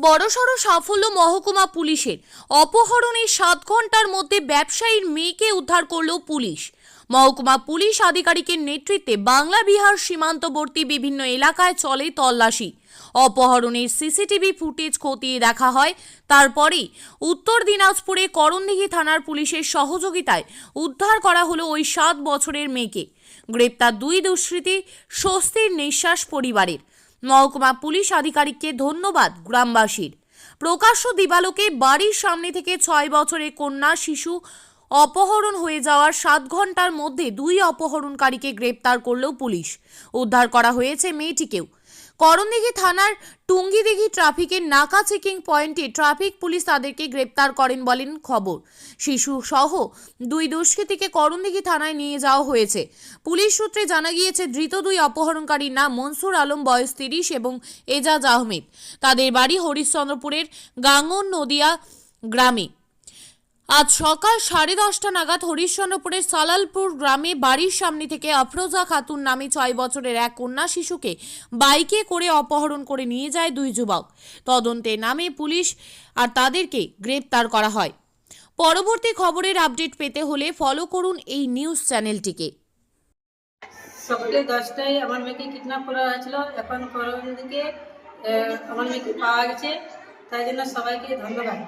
বড়সড় সাফল্য মহকুমা পুলিশের। অপহরণের 7 ঘন্টার মধ্যে ব্যবসায়ীর মেয়েকে উদ্ধার করল পুলিশ। মহকুমা পুলিশ আধিকারিকের নেতৃত্বে বাংলা বিহার সীমান্তবর্তী বিভিন্ন এলাকায় চলে তল্লাশি। অপহরণের সিসিটিভি ফুটেজ খতিয়ে দেখা হয়। তারপরেই উত্তর দিনাজপুরে করণদিঘি থানার পুলিশের সহযোগিতায় উদ্ধার করা হলো ওই 7 বছরের মেয়েকে। গ্রেপ্তার 2 দুষ্কৃতী, স্বস্তির নিঃশ্বাস পরিবারের। মহকুমা পুলিশ আধিকারিককে ধন্যবাদ গ্রামবাসীর। প্রকাশ্য দিবালোকে বাড়ির সামনে থেকে 6 বছরের কন্যা শিশু অপহরণ হয়ে যাওয়ার 7 ঘন্টার মধ্যে 2 অপহরণকারীকে গ্রেপ্তার করল পুলিশ। উদ্ধার করা হয়েছে মেয়েটিকেও। করণদিঘি থানার টুঙ্গিদিঘি ট্রাফিকের নাকা চেকিং পয়েন্টে ট্রাফিক পুলিশ তাদেরকে গ্রেপ্তার করেন বলেন খবর। শিশু সহ 2 দুষ্কৃতীকে করণদিঘি থানায় নিয়ে যাওয়া হয়েছে। পুলিশ সূত্রে জানা গিয়েছে, ধৃত 2 অপহরণকারীর নাম মনসুর আলম, বয়স 30 এবং এজাজ আহমেদ। তাদের বাড়ি হরিশ্চন্দ্রপুরের গাঙ্গন নদিয়া গ্রামে। আজ সকাল 10:30 নাগাদ হরিশ্চন্দ্রপুরের সালালপুর গ্রামে বাড়ির সামনে থেকে আফরোজা খাতুন নামে 6 বছরের এক কন্যা শিশুকে বাইকে করে অপহরণ করে নিয়ে যায় 2 যুবক। তদন্তে নামে পুলিশ আর তাদেরকে গ্রেপ্তার করা হয়। পরবর্তী খবরের আপডেট পেতে হলে ফলো করুন এই নিউজ চ্যানেলটিকে। সকালে 10টায় আমার মেয়েকে কিডন্যাপ করা হয়েছিল। এখন করণদিঘিতে আমার মেয়েকে পাওয়া গেছে, তাই জন্য সবাইকে ধন্যবাদ।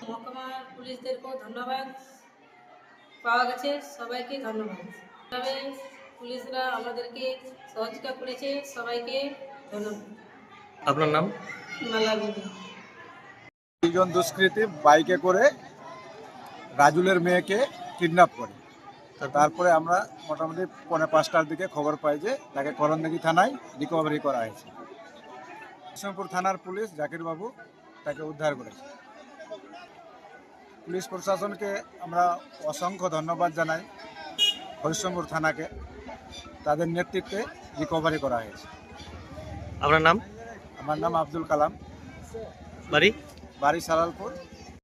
মহকুমা পুলিশদেরকেও ধন্যবাদ। পাওয়া গেছে, সবাইকে ধন্যবাদ। তবে পুলিশরা আমাদেরকে সহযোগিতা করেছে, সবাইকে ধন্যবাদ। আপনার নাম? মালা বিবি। দুজন দুষ্কৃতী বাইকে করে রাজুলের মেয়েকে কিডন্যাপ করে। তারপরে আমরা মোটামুটি 4:45টার দিকে খবর পাই যে তাকে করণদিঘি থানায় রিকভারি করা হয়েছে। হরিশ্চন্দ্রপুর থানার পুলিশ জাকির বাবু তাকে উদ্ধার করেছে। পুলিশ প্রশাসনকে আমরা অসংখ্য ধন্যবাদ জানাই। হরিশ্চন্দ্রপুর থানাকে তাদের নেতৃত্বে রিকভারি করা হয়েছে। আপনার নাম? আমার নাম আব্দুল কালাম, বাড়ি? বাড়ি সালালপুর।